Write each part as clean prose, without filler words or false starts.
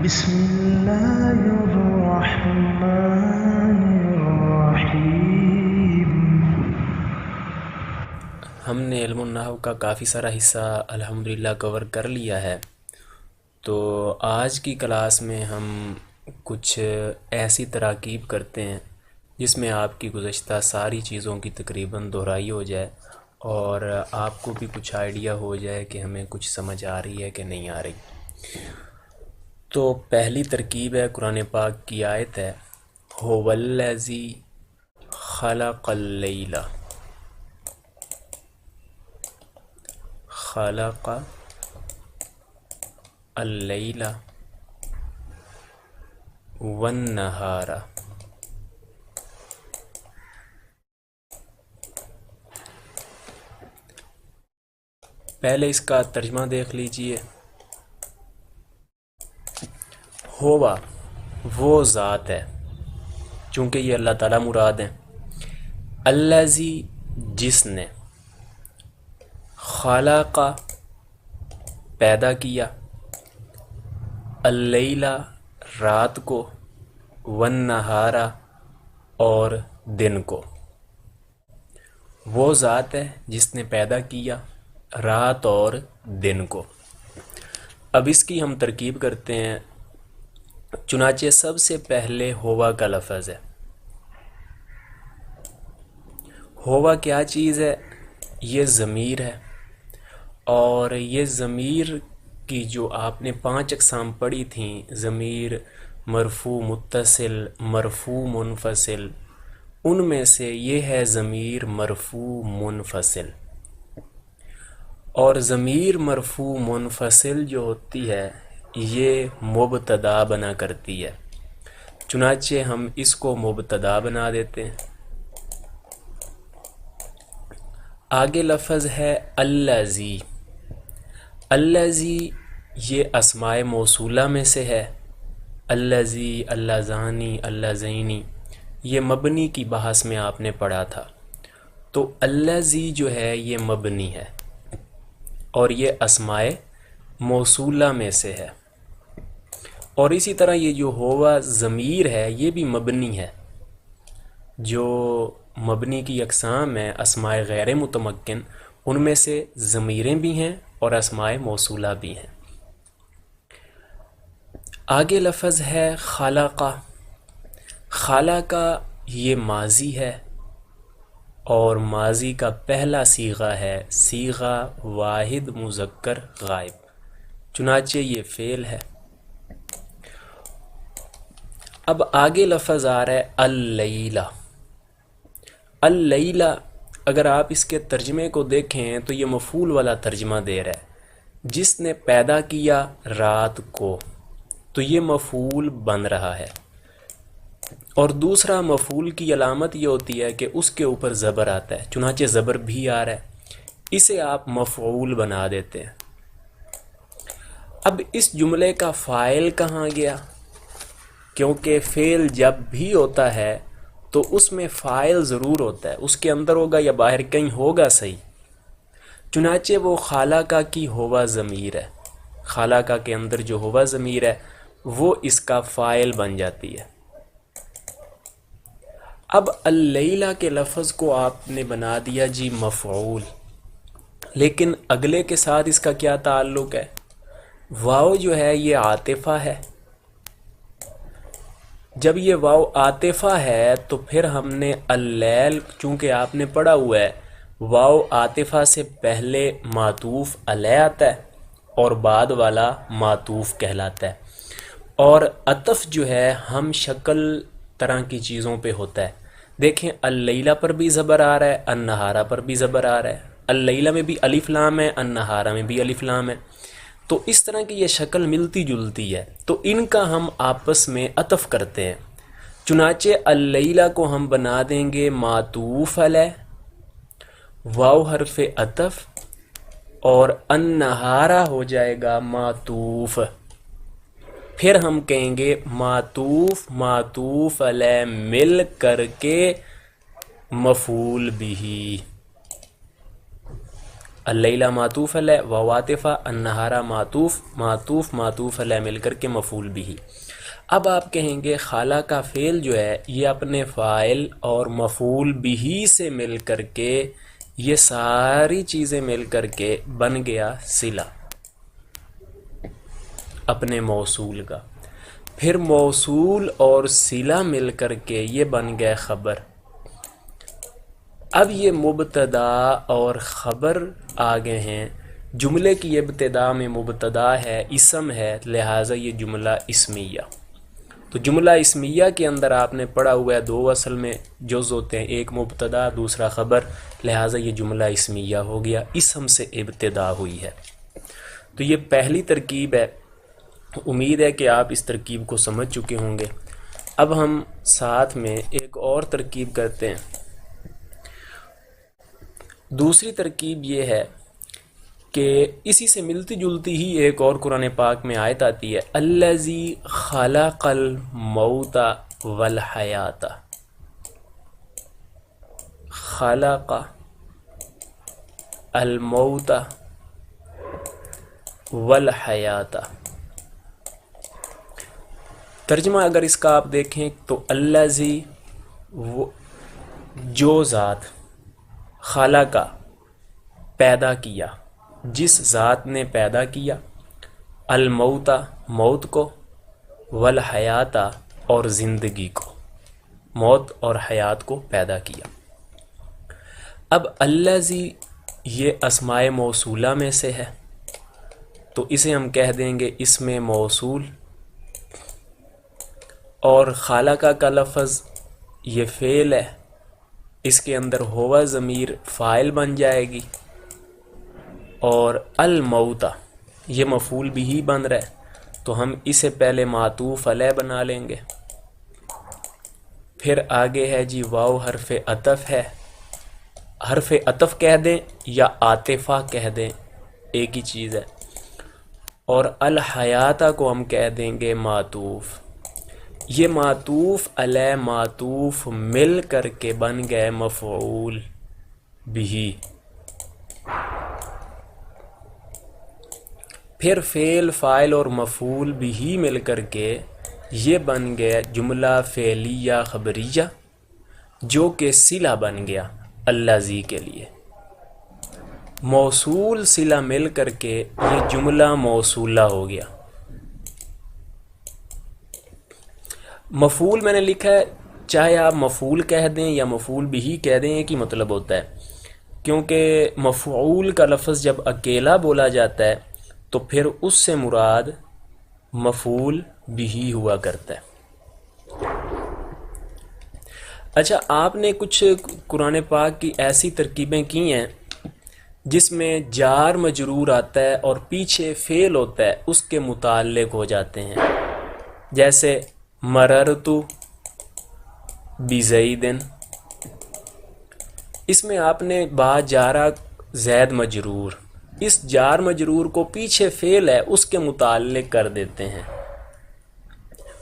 بسم اللہ الرحمن الرحیم۔ ہم نے علم النحو کا کافی سارا حصہ الحمدللہ کور کر لیا ہے، تو آج کی کلاس میں ہم کچھ ایسی تراکیب کرتے ہیں جس میں آپ کی گزشتہ ساری چیزوں کی تقریباً دہرائی ہو جائے اور آپ کو بھی کچھ آئیڈیا ہو جائے کہ ہمیں کچھ سمجھ آ رہی ہے کہ نہیں آ رہی۔ تو پہلی ترکیب ہے، قرآن پاک کی آیت ہے، هو الذی خلق اللیل، خلق اللیل والنہار۔ پہلے اس کا ترجمہ دیکھ لیجئے۔ ہوا وہ ذات ہے، چونکہ یہ اللہ تعالیٰ مراد ہے۔ الذی جس نے، خلق پیدا کیا، اللیل رات کو، والنہار اور دن کو۔ وہ ذات ہے جس نے پیدا کیا رات اور دن کو۔ اب اس کی ہم ترکیب کرتے ہیں، چنانچہ سب سے پہلے ہوا کا لفظ ہے۔ ہوا کیا چیز ہے؟ یہ ضمیر ہے، اور یہ ضمیر کی جو آپ نے 5 اقسام پڑھی تھیں، ضمیر مرفوع متصل، مرفوع منفصل، ان میں سے یہ ہے ضمیر مرفوع منفصل۔ اور ضمیر مرفوع منفصل جو ہوتی ہے یہ مبتدا بنا کرتی ہے، چنانچہ ہم اس کو مبتدا بنا دیتے ہیں۔ آگے لفظ ہے الذی۔ الذی یہ اسماء موصولہ میں سے ہے۔ الذی، اللذانی، اللذینی، یہ مبنی کی بحث میں آپ نے پڑھا تھا۔ تو الذی جو ہے یہ مبنی ہے اور یہ اسماء موصولہ میں سے ہے، اور اسی طرح یہ جو ہوا ضمیر ہے یہ بھی مبنی ہے۔ جو مبنی کی اقسام ہیں اسماء غیر متمکن، ان میں سے ضمیریں بھی ہیں اور اسماء موصولہ بھی ہیں۔ آگے لفظ ہے خلق۔ خلق یہ ماضی ہے، اور ماضی کا پہلا صیغہ ہے صیغہ واحد مذکر غائب، چنانچہ یہ فعل ہے۔ اب آگے لفظ آ رہا ہے اللیل۔ اللیل اگر آپ اس کے ترجمے کو دیکھیں تو یہ مفعول والا ترجمہ دے رہا ہے، جس نے پیدا کیا رات کو، تو یہ مفعول بن رہا ہے۔ اور دوسرا مفعول کی علامت یہ ہوتی ہے کہ اس کے اوپر زبر آتا ہے، چنانچہ زبر بھی آ رہا ہے، اسے آپ مفعول بنا دیتے ہیں۔ اب اس جملے کا فاعل کہاں گیا؟ کیونکہ فعل جب بھی ہوتا ہے تو اس میں فاعل ضرور ہوتا ہے، اس کے اندر ہوگا یا باہر کہیں ہوگا صحیح، چنانچہ وہ خالقہ کی ہوا ضمیر ہے۔ خالقہ کے اندر جو ہوا ضمیر ہے وہ اس کا فاعل بن جاتی ہے۔ اب اللیلہ کے لفظ کو آپ نے بنا دیا جی مفعول، لیکن اگلے کے ساتھ اس کا کیا تعلق ہے؟ واو جو ہے یہ عاطفہ ہے۔ جب یہ واو عاطفہ ہے تو پھر ہم نے اللیل، چونکہ آپ نے پڑھا ہوا ہے واو عاطفہ سے پہلے معطوف علیہ آتا ہے اور بعد والا معطوف کہلاتا ہے، اور عطف جو ہے ہم شکل طرح کی چیزوں پہ ہوتا ہے۔ دیکھیں اللیلہ پر بھی زبر آ رہا ہے، النہارہ پر بھی زبر آ رہا ہے، اللیلہ میں بھی الف لام ہے، النہارہ میں بھی الف لام ہے، تو اس طرح کی یہ شکل ملتی جلتی ہے، تو ان کا ہم آپس میں عطف کرتے ہیں۔ چنانچہ اللیلہ کو ہم بنا دیں گے معطوف علیہ، واو حرف عطف، اور النہارہ ہو جائے گا معطوف۔ پھر ہم کہیں گے معطوف معطوف علیہ مل کر کے مفعول بھی۔ اللیلہ معطوف علیہ، واو عاطفہ، النہارہ معطوف علیہ مل کر کے مفعول بھی۔ اب آپ کہیں گے خالہ کا فعل جو ہے یہ اپنے فاعل اور مفعول بھی سے مل کر کے، یہ ساری چیزیں مل کر کے بن گیا صلہ اپنے موصول کا، پھر موصول اور صلہ مل کر کے یہ بن گئے خبر۔ اب یہ مبتدا اور خبر آگے ہیں، جملے کی ابتدا میں مبتدا ہے، اسم ہے، لہٰذا یہ جملہ اسمیہ۔ تو جملہ اسمیہ کے اندر آپ نے پڑھا ہوا ہے دو اصل میں جز ہوتے ہیں، ایک مبتدا دوسرا خبر، لہٰذا یہ جملہ اسمیہ ہو گیا، اسم سے ابتدا ہوئی ہے۔ تو یہ پہلی ترکیب ہے، امید ہے کہ آپ اس ترکیب کو سمجھ چکے ہوں گے۔ اب ہم ساتھ میں ایک اور ترکیب کرتے ہیں۔ دوسری ترکیب یہ ہے کہ اسی سے ملتی جلتی ہی ایک اور قرآن پاک میں آیت آتی ہے، الذی خلق الموت والحیات، خلق الموت والحیات۔ ترجمہ اگر اس کا آپ دیکھیں تو الذی جو ذات، خلق پیدا کیا، جس ذات نے پیدا کیا، الموت موت کو، والحیات اور زندگی کو، موت اور حیات کو پیدا کیا۔ اب الذی یہ اسماء موصولہ میں سے ہے، تو اسے ہم کہہ دیں گے اسم موصول، اور خالق کا لفظ یہ فعل ہے، اس کے اندر ہوا ضمیر فاعل بن جائے گی، اور الموت یہ مفعول بھی بن رہا ہے، تو ہم اسے پہلے معطوف علیہ بنا لیں گے۔ پھر آگے ہے جی واو حرف عطف ہے، حرف عطف کہہ دیں یا عاطفہ کہہ دیں ایک ہی چیز ہے، اور الحیات کو ہم کہہ دیں گے معطوف۔ یہ معطوف علیہ معطوف مل کر کے بن گئے مفعول بھی۔ پھر فعل فاعل اور مفعول بھی مل کر کے یہ بن گیا جملہ فعلیہ خبریہ، جو کہ صلہ بن گیا الذی کے لیے۔ موصول صلہ مل کر کے یہ جملہ موصولہ ہو گیا۔ مفعول میں نے لکھا ہے، چاہے آپ مفعول کہہ دیں یا مفعول بھی کہہ دیں، ایک ہی مطلب ہوتا ہے، کیونکہ مفعول کا لفظ جب اکیلا بولا جاتا ہے تو پھر اس سے مراد مفعول بھی ہوا کرتا ہے۔ اچھا، آپ نے کچھ قرآن پاک کی ایسی ترکیبیں کی ہیں جس میں جار مجرور آتا ہے اور پیچھے فعل ہوتا ہے، اس کے متعلق ہو جاتے ہیں، جیسے مررت بزید، اس میں آپ نے با جارہ زید مجرور، اس جار مجرور کو پیچھے فعل ہے اس کے متعلق کر دیتے ہیں۔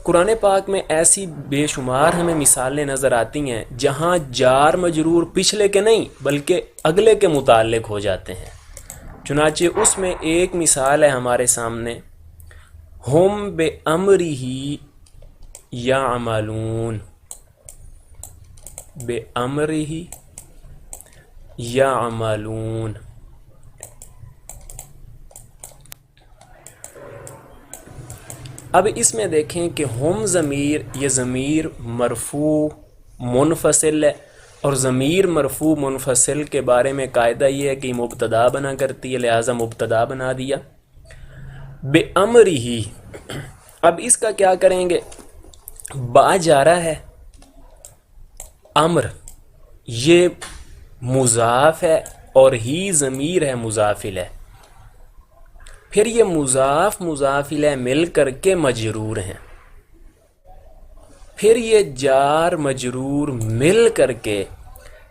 قرآن پاک میں ایسی بے شمار ہمیں مثالیں نظر آتی ہیں جہاں جار مجرور پچھلے کے نہیں بلکہ اگلے کے متعلق ہو جاتے ہیں۔ چنانچہ اس میں ایک مثال ہے ہمارے سامنے، ہم بے امرہ یعملون، بے امرہ یعملون۔ اب اس میں دیکھیں کہ ہم ضمیر، یہ ضمیر مرفوع منفصل ہے، اور ضمیر مرفوع منفصل کے بارے میں قاعدہ یہ ہے کہ مبتدا بنا کرتی ہے، لہٰذا مبتدا بنا دیا۔ بے امرہ، اب اس کا کیا کریں گے؟ با جارہ ہے، امر یہ مضاف ہے اور ہی ضمیر ہے مضاف الیہ، پھر یہ مضاف مضاف الیہ مل کر کے مجرور ہیں، پھر یہ جار مجرور مل کر کے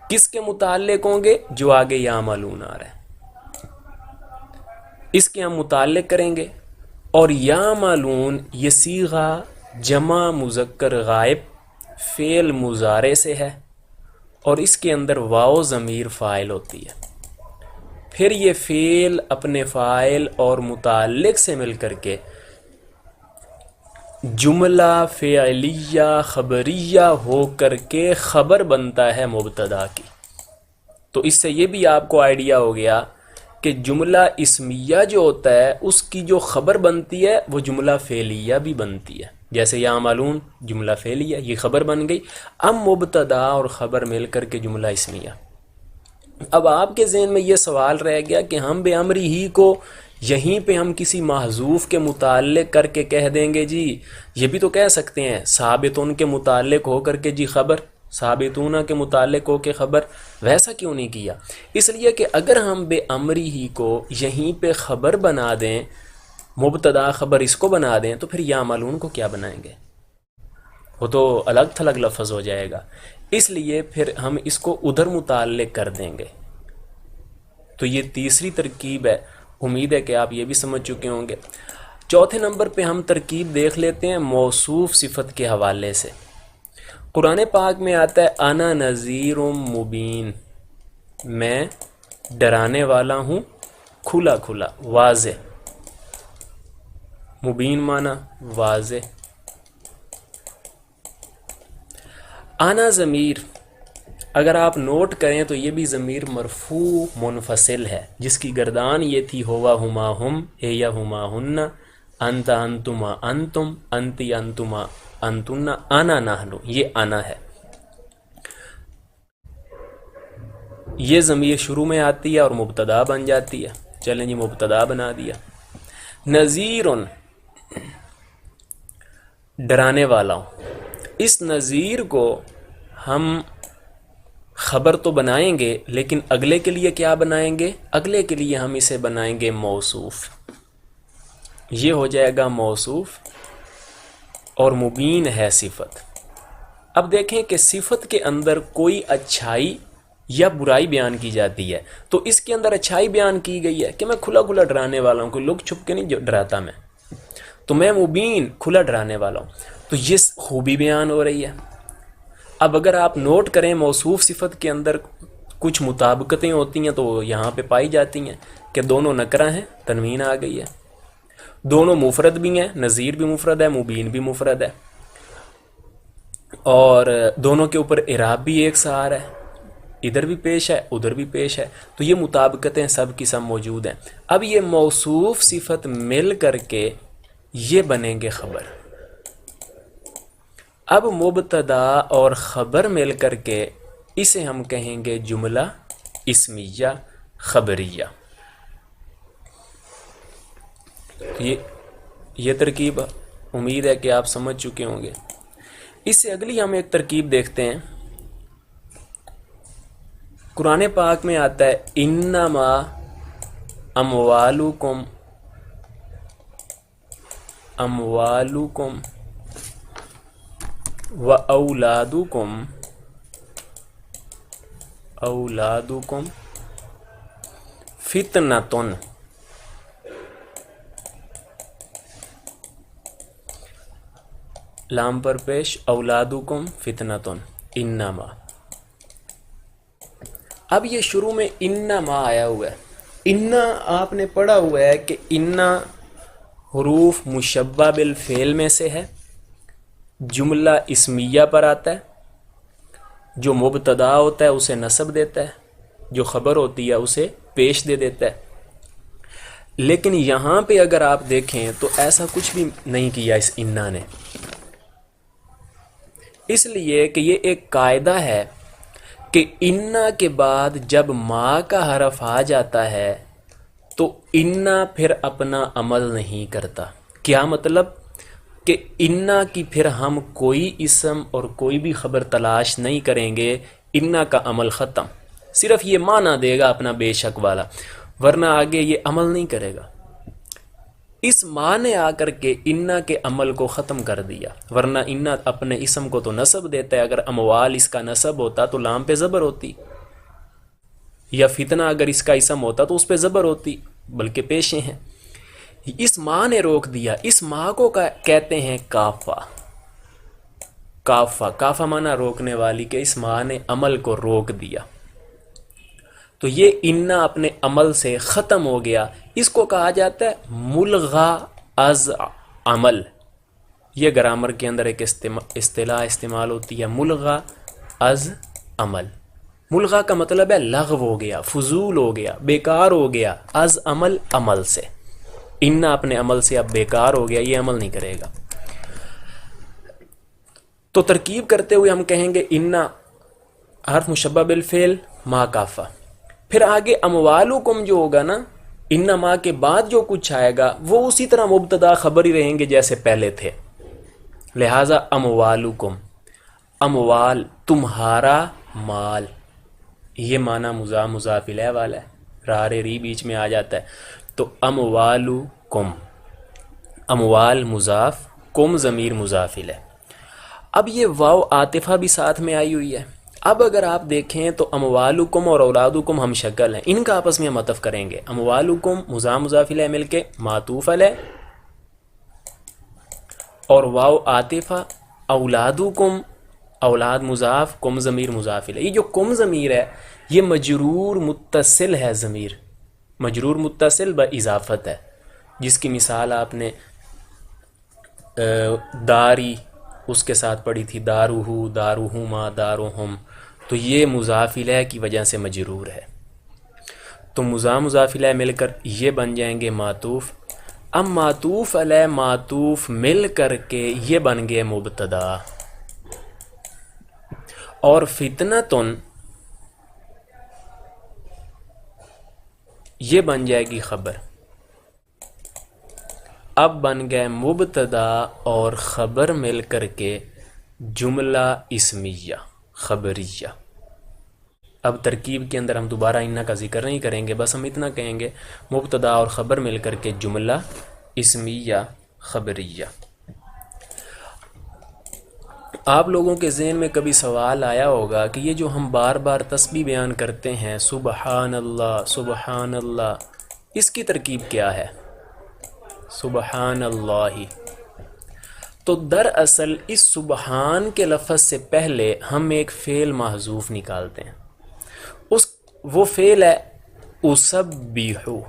کس کے متعلق ہوں گے؟ جو آگے یعملون آ رہا ہے اس کے ہم متعلق کریں گے، اور یعملون یہ صیغہ جمع مذکر غائب فعل مضارع سے ہے، اور اس کے اندر واو ضمیر فاعل ہوتی ہے۔ پھر یہ فعل اپنے فاعل اور متعلق سے مل کر کے جملہ فعلیہ خبریہ ہو کر کے خبر بنتا ہے مبتدا کی۔ تو اس سے یہ بھی آپ کو آئیڈیا ہو گیا کہ جملہ اسمیہ جو ہوتا ہے اس کی جو خبر بنتی ہے وہ جملہ فعلیہ بھی بنتی ہے، جیسے یعملون جملہ فعلیہ یہ خبر بن گئی۔ اب مبتدا اور خبر مل کر کے جملہ اسمیہ۔ اب آپ کے ذہن میں یہ سوال رہ گیا کہ ہم بے امری ہی کو یہیں پہ ہم کسی محذوف کے متعلق کر کے کہہ دیں گے جی، یہ بھی تو کہہ سکتے ہیں ثابتون کے متعلق ہو کر کے جی خبر، ثابتون کے متعلق ہو کے خبر، ویسا کیوں نہیں کیا؟ اس لیے کہ اگر ہم بے امری ہی کو یہیں پہ خبر بنا دیں، مبتدا خبر اس کو بنا دیں، تو پھر یعملون کو کیا بنائیں گے؟ وہ تو الگ تھلگ لفظ ہو جائے گا، اس لیے پھر ہم اس کو ادھر متعلق کر دیں گے۔ تو یہ تیسری ترکیب ہے، امید ہے کہ آپ یہ بھی سمجھ چکے ہوں گے۔ چوتھے نمبر پہ ہم ترکیب دیکھ لیتے ہیں موصوف صفت کے حوالے سے۔ قرآن پاک میں آتا ہے انا نذیر مبین، میں ڈرانے والا ہوں کھلا کھلا، واضح۔ مبین معنی واضح۔ انا ضمیر اگر آپ نوٹ کریں تو یہ بھی ضمیر مرفوع منفصل ہے، جس کی گردان یہ تھی ہوا ہما ہم، ہیا ہما ہن، انت انتما انتم، انتی انتما انتن، انا نحن، یہ انا ہے۔ یہ ضمیر شروع میں آتی ہے اور مبتدا بن جاتی ہے، چلیں جی مبتدا بنا دیا۔ نذیر ڈرانے والا ہوں، اس نذیر کو ہم خبر تو بنائیں گے لیکن اگلے کے لیے کیا بنائیں گے؟ اگلے کے لیے ہم اسے بنائیں گے موصوف، یہ ہو جائے گا موصوف، اور مبین ہے صفت۔ اب دیکھیں کہ صفت کے اندر کوئی اچھائی یا برائی بیان کی جاتی ہے، تو اس کے اندر اچھائی بیان کی گئی ہے کہ میں کھلا کھلا ڈرانے والا ہوں، کوئی لک چھپ کے نہیں ڈراتا میں، تو میں مبین کھلا ڈرانے والا ہوں، تو یہ خوبی بیان ہو رہی ہے۔ اب اگر آپ نوٹ کریں موصوف صفت کے اندر کچھ مطابقتیں ہوتی ہیں تو یہاں پہ پائی جاتی ہیں کہ دونوں نکرہ ہیں، تنوین آ گئی ہے، دونوں مفرد بھی ہیں، نذیر بھی مفرد ہے، مبین بھی مفرد ہے، اور دونوں کے اوپر اعراب بھی ایک سا آ رہا ہے، ادھر بھی پیش ہے ادھر بھی پیش ہے، تو یہ مطابقتیں سب کی سب موجود ہیں۔ اب یہ موصوف صفت مل کر کے یہ بنیں گے خبر۔ اب مبتدا اور خبر مل کر کے اسے ہم کہیں گے جملہ اسمیہ خبریہ۔ یہ ترکیب امید ہے کہ آپ سمجھ چکے ہوں گے۔ اس سے اگلی ہم ایک ترکیب دیکھتے ہیں۔ قرآن پاک میں آتا ہے انما اموالکم و اولادکم فتنۃ، لام پر پیش اولادکم فتنۃ، انما۔ اب یہ شروع میں انما آیا ہوا ہے، انا آپ نے پڑھا ہوا ہے کہ انا حروف مشبہ بالفعل میں سے ہے، جملہ اسمیہ پر آتا ہے، جو مبتدا ہوتا ہے اسے نصب دیتا ہے، جو خبر ہوتی ہے اسے پیش دے دیتا ہے۔ لیکن یہاں پہ اگر آپ دیکھیں تو ایسا کچھ بھی نہیں کیا اس انا نے، اس لیے کہ یہ ایک قاعدہ ہے کہ انا کے بعد جب ما کا حرف آ جاتا ہے تو انا پھر اپنا عمل نہیں کرتا۔ کیا مطلب؟ کہ انا کی پھر ہم کوئی اسم اور کوئی بھی خبر تلاش نہیں کریں گے، انا کا عمل ختم، صرف یہ معنی دے گا اپنا بے شک والا، ورنہ آگے یہ عمل نہیں کرے گا۔ اس ماں نے آ کر کے انا کے عمل کو ختم کر دیا، ورنہ انا اپنے اسم کو تو نصب دیتا ہے، اگر اموال اس کا نصب ہوتا تو لام پہ زبر ہوتی، یا فتنہ اگر اس کا اسم ہوتا تو اس پہ زبر ہوتی، بلکہ پیشے ہیں۔ اس ماں نے روک دیا، اس ماں کو کہتے ہیں کافہ۔ کافہ معنی روکنے والی، کہ اس ماں نے عمل کو روک دیا۔ تو یہ انا اپنے عمل سے ختم ہو گیا، اس کو کہا جاتا ہے ملغا از عمل۔ یہ گرامر کے اندر ایک اصطلاح استعمال ہوتی ہے، ملغا از عمل۔ ملغا کا مطلب ہے لغو ہو گیا، فضول ہو گیا، بیکار ہو گیا، از عمل عمل سے۔ انا اپنے عمل سے اب بیکار ہو گیا، یہ عمل نہیں کرے گا۔ تو ترکیب کرتے ہوئے ہم کہیں گے انا حرف مشبہ بالفعل ما کافہ، پھر آگے اموالکم جو ہوگا نا، انا ما کے بعد جو کچھ آئے گا وہ اسی طرح مبتدا خبر ہی رہیں گے جیسے پہلے تھے، لہٰذا اموالکم، اموال تمہارا مال، یہ معنی مضاف مضاف الیہ والا ہے، رار ری بیچ میں آ جاتا ہے، تو اموالکم، اموال مضاف، کم ضمیر مضاف الیہ۔ اب یہ واو عاطفہ بھی ساتھ میں آئی ہوئی ہے۔ اب اگر آپ دیکھیں تو اموالکم اور اولادکم ہم شکل ہیں، ان کا آپس میں ہم عطف کریں گے، اموالکم مضاف مضاف الیہ مل کے معطوف علیہ، اور واو عاطفہ، اولادکم، اولاد مضاف، کم ضمیر مضاف الیہ۔ یہ جو کم ضمیر ہے یہ مجرور متصل ہے، ضمیر مجرور متصل باضافت ہے، جس کی مثال آپ نے داری اس کے ساتھ پڑھی تھی، دارہو، دارہما، دارہم، تو یہ مضاف الیہ کی وجہ سے مجرور ہے، تو مضاف مضاف الیہ مل کر یہ بن جائیں گے معطوف۔ اب معطوف علیہ معطوف مل کر کے یہ بن گئے مبتدا، اور فتنتن یہ بن جائے گی خبر۔ اب بن گئے مبتدا اور خبر مل کر کے جملہ اسمیہ خبریہ۔ اب ترکیب کے اندر ہم دوبارہ انا کا ذکر نہیں کریں گے، بس ہم اتنا کہیں گے مبتدا اور خبر مل کر کے جملہ اسمیہ خبریہ۔ آپ لوگوں کے ذہن میں کبھی سوال آیا ہوگا کہ یہ جو ہم بار بار تسبیح بیان کرتے ہیں، سبحان اللہ سبحان اللہ، اس کی ترکیب کیا ہے؟ سبحان اللہ۔ تو دراصل اس سبحان کے لفظ سے پہلے ہم ایک فعل محذوف نکالتے ہیں، وہ فعل ہے اسبحو۔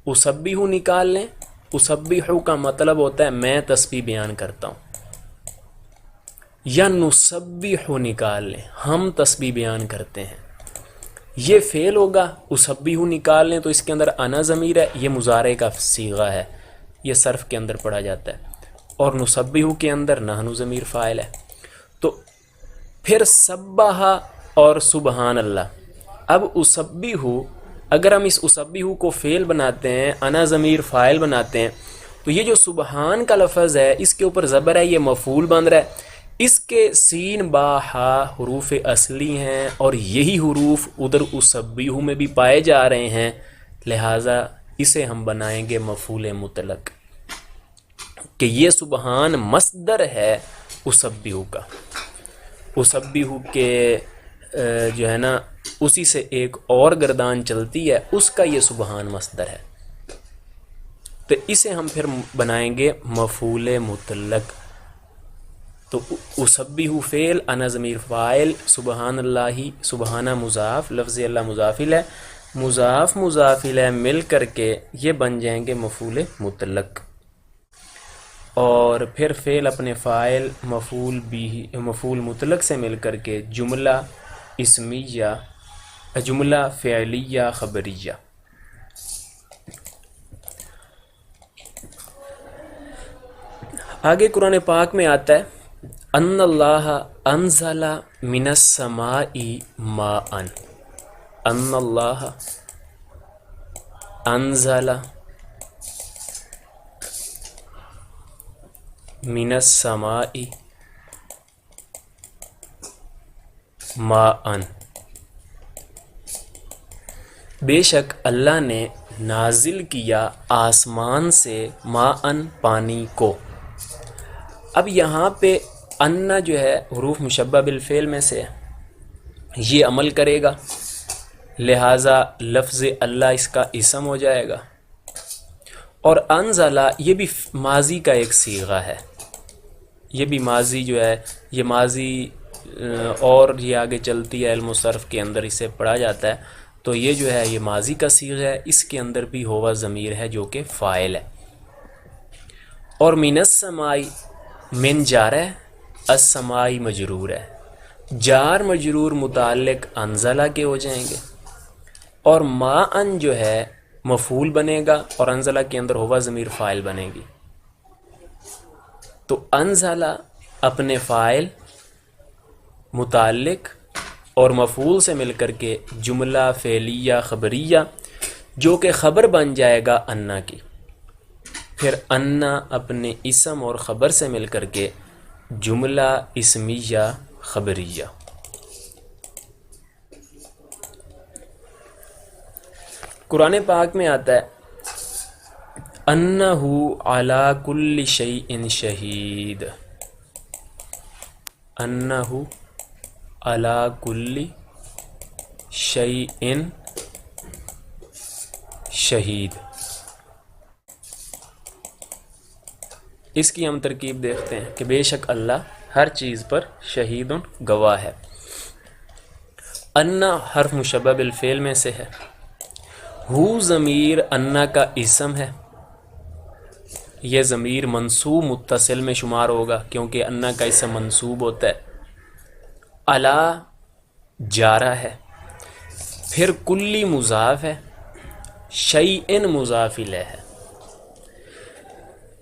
اسبحو نکال لیں، اسبحو کا مطلب ہوتا ہے میں تسبیح بیان کرتا ہوں، یا نسبحو نکال لیں ہم تسبیح بیان کرتے ہیں، یہ فعل ہوگا۔ اسبحو نکال لیں تو اس کے اندر انا ضمیر ہے، یہ مضارع کا صیغہ ہے، یہ صرف کے اندر پڑھا جاتا ہے، اور نسبحو کے اندر نحن ضمیر فاعل ہے۔ تو پھر سبح اور سبحان اللہ۔ اب اسبحو، اگر ہم اس اسبحو کو فعل بناتے ہیں، انا ضمیر فاعل بناتے ہیں، تو یہ جو سبحان کا لفظ ہے اس کے اوپر زبر ہے، یہ مفعول بن رہا ہے، اس کے سین با ہا حروف اصلی ہیں، اور یہی حروف ادھر اسبحو میں بھی پائے جا رہے ہیں، لہٰذا اسے ہم بنائیں گے مفعول مطلق، کہ یہ سبحان مصدر ہے اسبحو کا، اسبحو کے جو ہے نا اسی سے ایک اور گردان چلتی ہے، اس کا یہ سبحان مصدر ہے، تو اسے ہم پھر بنائیں گے مفعول مطلق۔ تو اسبحو فعل، انا ضمیر فاعل، سبحان اللہ سبحانہ مضاف، لفظ اللہ مضاف الیہ، مضاف مضاف الیہ مل کر کے یہ بن جائیں گے مفعول مطلق، اور پھر فعل اپنے فاعل مفعول مطلق سے مل کر کے جملہ اسمیہ، جملہ فعلیہ خبریہ۔ آگے قرآن پاک میں آتا ہے ان اللہ انزل من السماء ماء، ان اللہ انزل من السماء ماء، بے شک اللہ نے نازل کیا آسمان سے ماء پانی کو۔ اب یہاں پہ انا جو ہے حروف مشبہ بالفعل میں سے یہ عمل کرے گا، لہٰذا لفظ اللہ اس کا اسم ہو جائے گا، اور انزلہ یہ بھی ماضی کا ایک صیغہ ہے، یہ بھی ماضی جو ہے یہ ماضی اور یہ آگے چلتی ہے علم و صرف کے اندر اسے پڑھا جاتا ہے، تو یہ جو ہے یہ ماضی کا صیغہ ہے، اس کے اندر بھی ہوا ضمیر ہے جو کہ فاعل ہے۔ اور من السمائی، من جار ہے، السمائی مجرور ہے، جار مجرور متعلق انزلہ کے ہو جائیں گے، اور ما ان جو ہے مفعول بنے گا اور انزلہ کے اندر ہوا ضمیر فاعل بنے گی۔ تو انزلہ اپنے فاعل، متعلق اور مفعول سے مل کر کے جملہ فعلیہ خبریہ جو کہ خبر بن جائے گا انا کی، پھر انا اپنے اسم اور خبر سے مل کر کے جملہ اسمیہ خبریہ۔ قرآن پاک میں آتا ہے انہو علی کل شیء شہید، انہو علی کل شیء شہید۔ اس کی ہم ترکیب دیکھتے ہیں کہ بے شک اللہ ہر چیز پر شہید گواہ ہے۔ انا حرف مشبہ بالفعل میں سے ہے، ہو ضمیر انا کا اسم ہے، یہ ضمیر منصوب متصل میں شمار ہوگا کیونکہ انا کا اسم منصوب ہوتا ہے۔ علا جارہ ہے، پھر کلی مضاف ہے، شیئن مضاف الیہ ہے،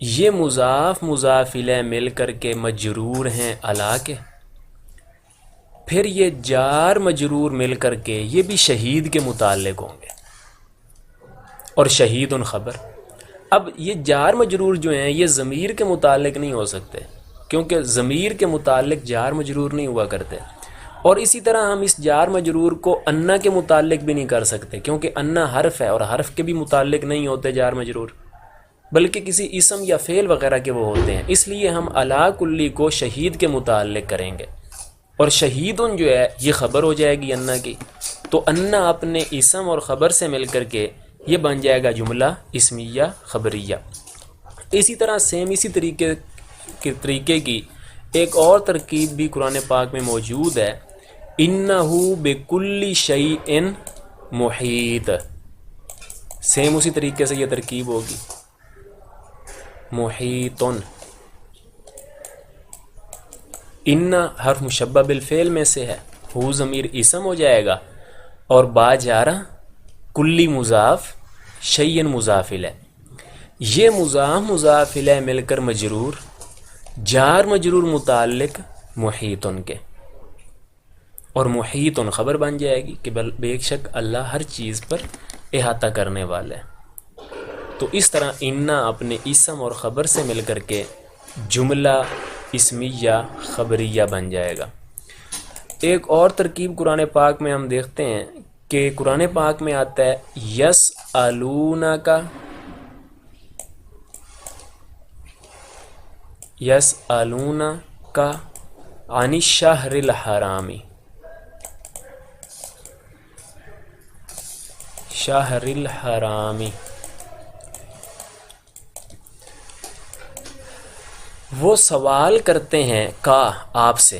یہ مضاف مضاف الیہ مل کر کے مجرور ہیں علا کے، پھر یہ جار مجرور مل کر کے یہ بھی شہید کے متعلق ہوں گے، اور شہید خبر۔ اب یہ جار مجرور جو ہیں یہ ضمیر کے متعلق نہیں ہو سکتے کیونکہ ضمیر کے متعلق جار مجرور نہیں ہوا کرتے، اور اسی طرح ہم اس جار مجرور کو انا کے متعلق بھی نہیں کر سکتے کیونکہ انا حرف ہے اور حرف کے بھی متعلق نہیں ہوتے جار مجرور، بلکہ کسی اسم یا فعل وغیرہ کے وہ ہوتے ہیں، اس لیے ہم علا کلی کو شہید کے متعلق کریں گے، اور شہیدن جو ہے یہ خبر ہو جائے گی انا کی، تو انا اپنے اسم اور خبر سے مل کر کے یہ بن جائے گا جملہ اسمیہ خبریہ۔ اسی طرح سیم اسی طریقے کی ایک اور ترکیب بھی قرآن پاک میں موجود ہے، انہو بکل شیء محیط، سیم اسی طریقے سے یہ ترکیب ہوگی، محیطن۔ ان حرف مشبہ بالفعل میں سے ہے، ہو ضمیر اسم ہو جائے گا اور با جارہ، کلی مضاف، شیئن مضاف الیہ، یہ مضاف مضاف الیہ مل کر مجرور، جار مجرور متعلق محیطن کے، اور محیطن خبر بن جائے گی کہ بے شک اللہ ہر چیز پر احاطہ کرنے والا ہے۔ تو اس طرح انا اپنے اسم اور خبر سے مل کر کے جملہ اسمیہ خبریہ بن جائے گا۔ ایک اور ترکیب قرآن پاک میں ہم دیکھتے ہیں کہ قرآن پاک میں آتا ہے یسألونک، یسألونک عن الشہر الحرام، شہر الحرام، وہ سوال کرتے ہیں کا آپ سے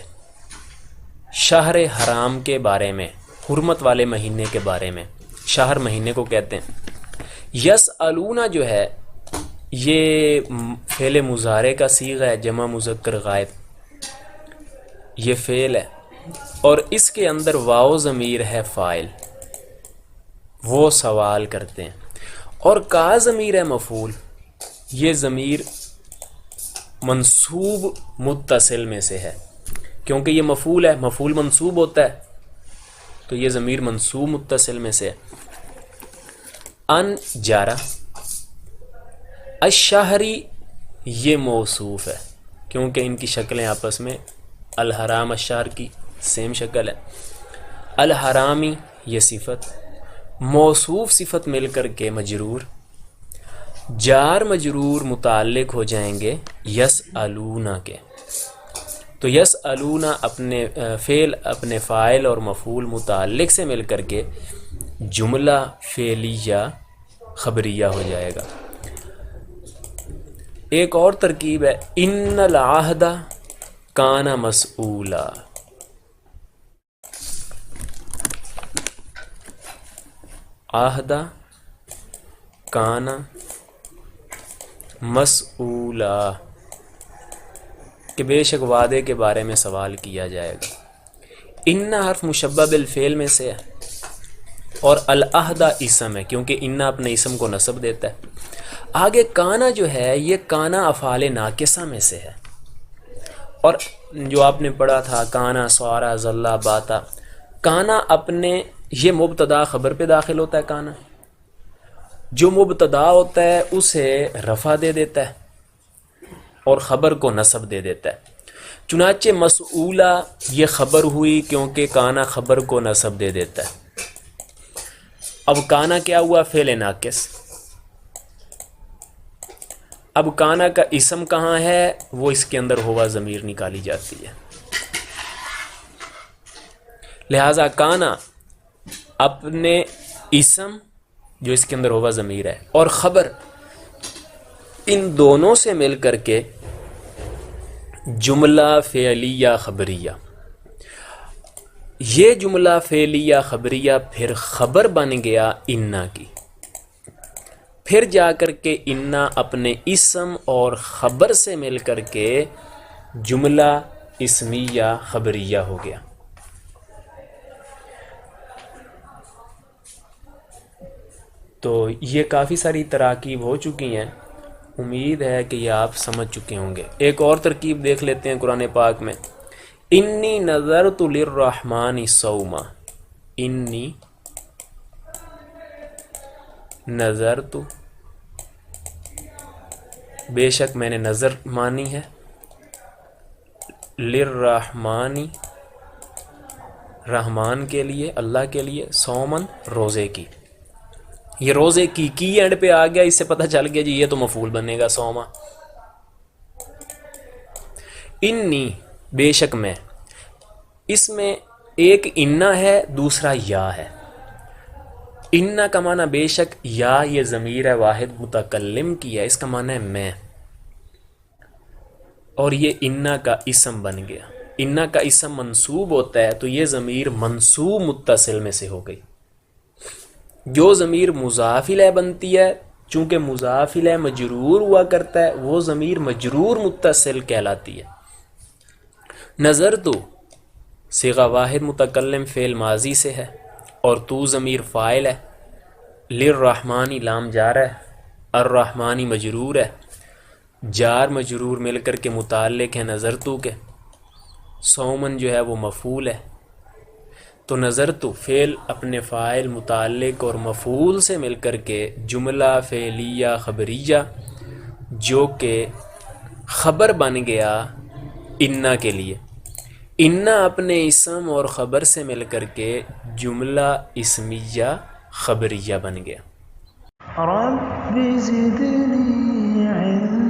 شہر حرام کے بارے میں، حرمت والے مہینے کے بارے میں، شہر مہینے کو کہتے ہیں۔ یسألون جو ہے یہ فعل مضارع کا صیغہ ہے، جمع مذکر غائب، یہ فعل ہے اور اس کے اندر واو ضمیر ہے فاعل، وہ سوال کرتے ہیں، اور کا ضمیر ہے مفعول، یہ ضمیر منصوب متصل میں سے ہے کیونکہ یہ مفعول ہے، مفعول منصوب ہوتا ہے تو یہ ضمیر منصوب متصل میں سے ہے۔ ان جارہ، الشہری یہ موصوف ہے کیونکہ ان کی شکلیں آپس میں الحرام الشہر کی سیم شکل ہے، الحرامی یہ صفت، موصوف صفت مل کر کے مجرور، جار مجرور متعلق ہو جائیں گے یسألون کے، تو یسألون اپنے فعل اپنے فاعل اور مفعول متعلق سے مل کر کے جملہ فعلیہ خبریہ ہو جائے گا۔ ایک اور ترکیب ہے ان العہد کان مسئولا، العہد کان مسئولا، کہ بے شک وعدے کے بارے میں سوال کیا جائے گا۔ ان حرف مشبہ بالفعل میں سے ہے اور العہد اسم ہے، کیونکہ ان اپنے اسم کو نصب دیتا ہے۔ آگے کانا جو ہے یہ کانا افعال ناقصہ میں سے ہے، اور جو آپ نے پڑھا تھا کانا سوارا ظلا باتا، کانا اپنے یہ مبتدا خبر پہ داخل ہوتا ہے۔ کانا جو مبتدا ہوتا ہے اسے رفع دے دیتا ہے اور خبر کو نصب دے دیتا ہے۔ چنانچہ مسئولہ یہ خبر ہوئی کیونکہ کانا خبر کو نصب دے دیتا ہے۔ اب کانا کیا ہوا؟ فعل ناقص۔ اب کانا کا اسم کہاں ہے؟ وہ اس کے اندر ہوا ضمیر نکالی جاتی ہے، لہذا کانا اپنے اسم جو اس کے اندر ہوا ضمیر ہے اور خبر، ان دونوں سے مل کر کے جملہ فعلیہ خبریہ، یہ جملہ فعلیہ خبریہ پھر خبر بن گیا انا کی، پھر جا کر کے انا اپنے اسم اور خبر سے مل کر کے جملہ اسمیہ خبریہ ہو گیا۔ تو یہ کافی ساری تراکیب ہو چکی ہیں، امید ہے کہ یہ آپ سمجھ چکے ہوں گے۔ ایک اور ترکیب دیکھ لیتے ہیں قرآن پاک میں۔ انی نذرت للرحمن صوما، انی نذرت، بے شک میں نے نظر مانی ہے، للرحمن، رحمان کے لیے، اللہ کے لیے، صومن، روزے کی۔ یہ روزے کی اینڈ پہ آ گیا، اس سے پتہ چل گیا جی یہ تو مفعول بنے گا صوما۔ انی بے شک میں، اس میں ایک انا ہے دوسرا یا ہے۔ انا کا معنی بے شک، یا یہ ضمیر ہے واحد متکلم کی ہے، اس کا معنی ہے میں، اور یہ انا کا اسم بن گیا۔ انا کا اسم منصوب ہوتا ہے تو یہ ضمیر منصوب متصل میں سے ہو گئی۔ جو ضمیر مضاف الیہ بنتی ہے، چونکہ مضاف الیہ مجرور ہوا کرتا ہے، وہ ضمیر مجرور متصل کہلاتی ہے۔ نظر تو صیغہ واحد متکلم فعل ماضی سے ہے اور تو ضمیر فاعل ہے، للرحمانی لام جار ہے، الرحمانی مجرور ہے، جار مجرور مل کر کے متعلق ہے نظر تو کے، صومن جو ہے وہ مفعول ہے۔ تو نظر تو فعل اپنے فاعل متعلق اور مفعول سے مل کر کے جملہ فعلیہ خبریہ جو کہ خبر بن گیا انا کے لیے، انا اپنے اسم اور خبر سے مل کر کے جملہ اسمیہ خبریہ بن گیا۔ رب زدنی علما